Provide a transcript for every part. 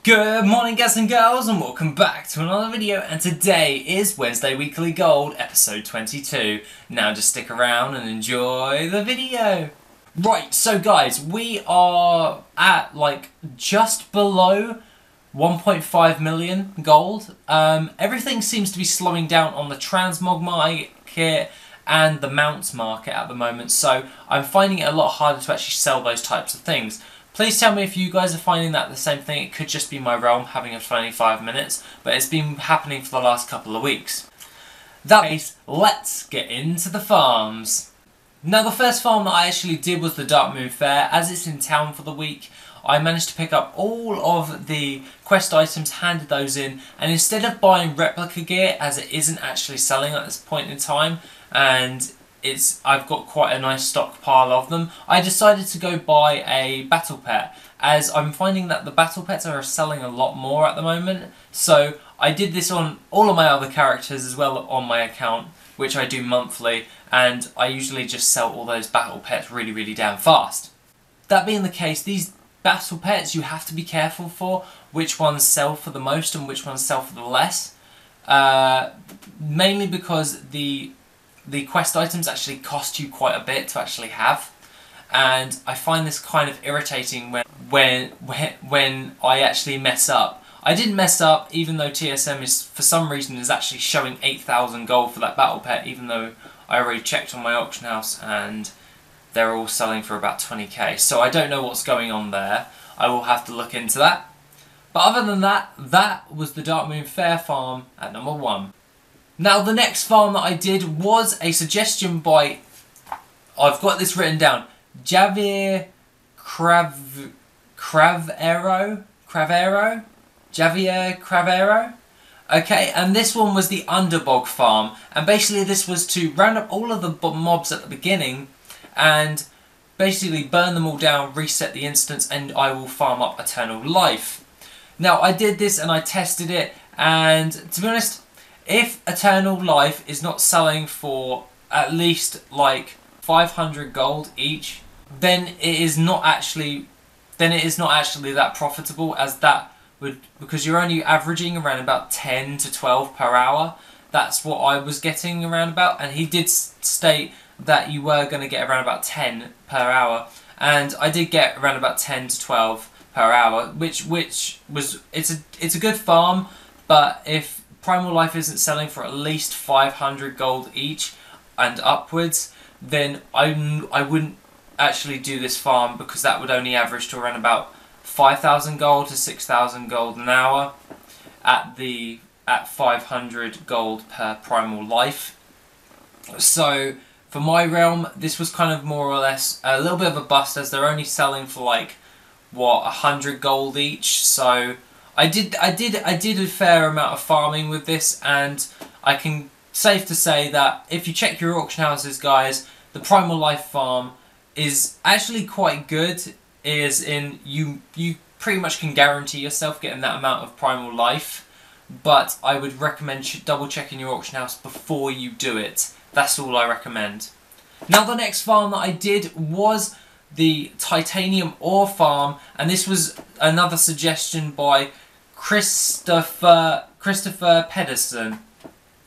Good morning guys and girls, and welcome back to another video, and today is Wednesday Weekly Gold episode 22. Now just stick around and enjoy the video. Right, so guys, we are at like just below 1.5 million gold. Everything seems to be slowing down on the transmog market and the mounts market at the moment, so I'm finding it a lot harder to actually sell those types of things. Please tell me if you guys are finding that the same thing. It could just be my realm having a funny 5 minutes, but it's been happening for the last couple of weeks. That case, let's get into the farms. Now the first farm that I actually did was the Darkmoon Faire. As it's in town for the week, I managed to pick up all of the quest items, handed those in, and instead of buying replica gear, as it isn't actually selling at this point in time, and I've got quite a nice stockpile of them, I decided to go buy a battle pet, as I'm finding that the battle pets are selling a lot more at the moment. So I did this on all of my other characters as well on my account, which I do monthly, and I usually just sell all those battle pets really damn fast. That being the case, these battle pets you have to be careful for which ones sell for the most and which ones sell for the less, mainly because the quest items actually cost you quite a bit to actually have, and I find this kind of irritating when I actually mess up. I didn't mess up, even though TSM is for some reason is actually showing 8,000 gold for that battle pet, even though I already checked on my auction house and they're all selling for about 20k. So I don't know what's going on there. I will have to look into that. But other than that, that was the Darkmoon Faire farm at number 1. Now the next farm that I did was a suggestion by, I've got this written down, Javier Cravero. Okay, and this one was the Underbog farm, and basically this was to round up all of the mobs at the beginning and basically burn them all down, reset the instance, and I will farm up Eternal Life. Now I did this and I tested it, and to be honest, if Eternal Life is not selling for at least like 500 gold each, then it is not actually that profitable, as that would, because you're only averaging around about 10 to 12 per hour. That's what I was getting around about, and he did state that you were going to get around about 10 per hour, and I did get around about 10 to 12 per hour, which was it's a good farm, but if Primal Life isn't selling for at least 500 gold each and upwards, then I wouldn't actually do this farm, because that would only average to around about 5,000 gold to 6,000 gold an hour at 500 gold per Primal Life. So for my realm, this was kind of more or less a little bit of a bust, as they're only selling for like what, 100 gold each. So I did a fair amount of farming with this, and I can safe to say that if you check your auction houses, guys, the Primal Life farm is actually quite good. Is in you pretty much can guarantee yourself getting that amount of Primal Life, but I would recommend double checking your auction house before you do it. That's all I recommend. Now the next farm that I did was the Titanium Ore farm, and this was another suggestion by Christopher Pedersen.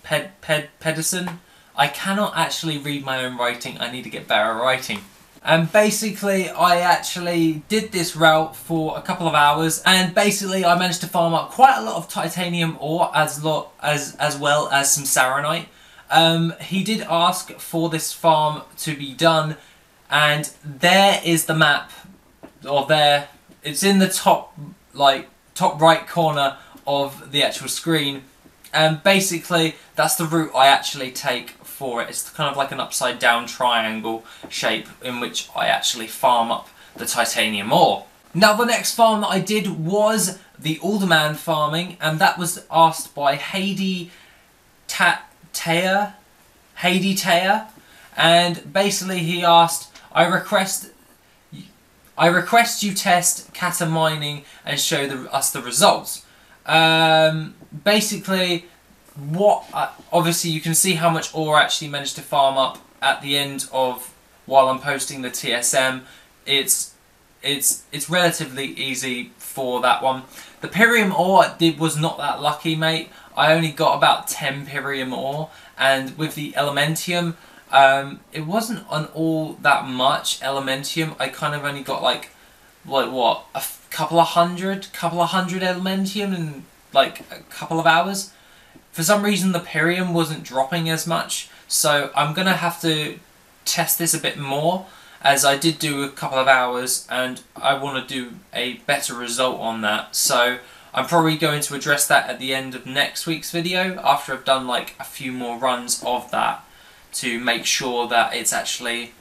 Pedersen? I cannot actually read my own writing. I need to get better at writing. And basically I actually did this route for a couple of hours, and basically I managed to farm up quite a lot of Titanium Ore as well as some Saronite. He did ask for this farm to be done, and there is the map, or there, it's in the top right corner of the actual screen, and basically that's the route I actually take for it. It's kind of like an upside down triangle shape in which I actually farm up the Titanium Ore. Now the next farm that I did was the Alderman farming, and that was asked by Heidi Taylor, and basically he asked, I request you test kata mining and show us the results. Basically, obviously you can see how much ore I actually managed to farm up at the end of, while I'm posting the TSM. It's relatively easy for that one. The Pyrium ore was not that lucky, mate. I only got about 10 Pyrium ore, and with the Elementium, it wasn't on all that much Elementium. I kind of only got like what, a couple of hundred Elementium in like a couple of hours. For some reason the Pyrium wasn't dropping as much, so I'm going to have to test this a bit more, as I did do a couple of hours and I want to do a better result on that. So I'm probably going to address that at the end of next week's video, after I've done like a few more runs of that, to make sure that it's actually,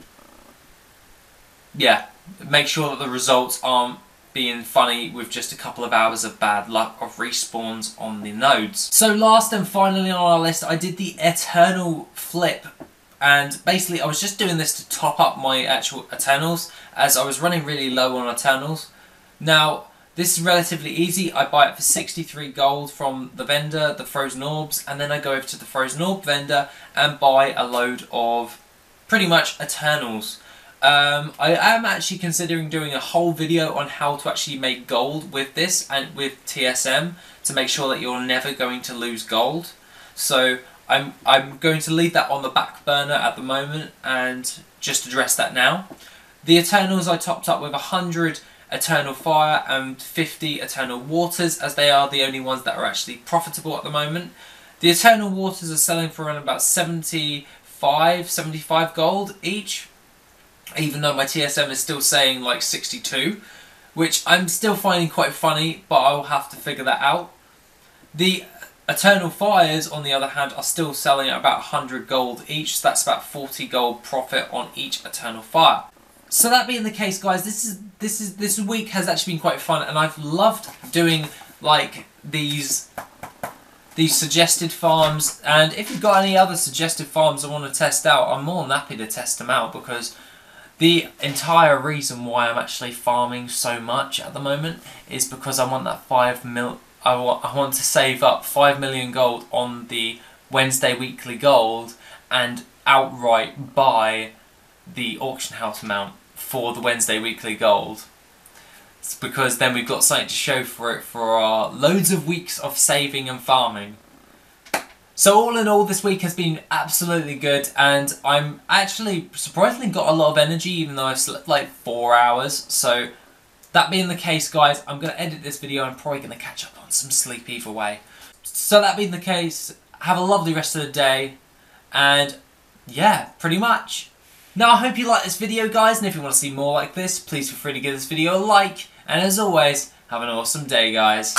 yeah, make sure that the results aren't being funny with just a couple of hours of bad luck of respawns on the nodes. So last and finally on our list, I did the Eternal Flip, and basically I was just doing this to top up my actual Eternals, as I was running really low on Eternals. Now this is relatively easy. I buy it for 63 gold from the vendor, the Frozen Orbs, and then I go over to the Frozen Orb vendor and buy a load of pretty much Eternals. I am actually considering doing a whole video on how to actually make gold with this and with TSM, to make sure that you're never going to lose gold. So I'm going to leave that on the back burner at the moment and just address that now. The Eternals I topped up with 100 Eternal Fire and 50 Eternal Waters, as they are the only ones that are actually profitable at the moment. The Eternal Waters are selling for around about 75 gold each, even though my TSM is still saying like 62, which I'm still finding quite funny, but I'll have to figure that out. The Eternal Fires, on the other hand, are still selling at about 100 gold each, so that's about 40 gold profit on each Eternal Fire. So that being the case, guys, this week has actually been quite fun, and I've loved doing like these suggested farms. And if you've got any other suggested farms I want to test out, I'm more than happy to test them out, because the entire reason why I'm actually farming so much at the moment is because I want that I want to save up 5 million gold on the Wednesday weekly gold and outright buy the auction house mount for the Wednesday weekly gold. It's because then we've got something to show for it for our loads of weeks of saving and farming. So all in all, this week has been absolutely good, and I'm actually surprisingly got a lot of energy, even though I've slept like 4 hours. So that being the case, guys, I'm going to edit this video and I'm probably going to catch up on some sleep either way. So that being the case, have a lovely rest of the day, and yeah, pretty much. Now, I hope you like this video, guys, and if you want to see more like this, please feel free to give this video a like, and as always, have an awesome day, guys.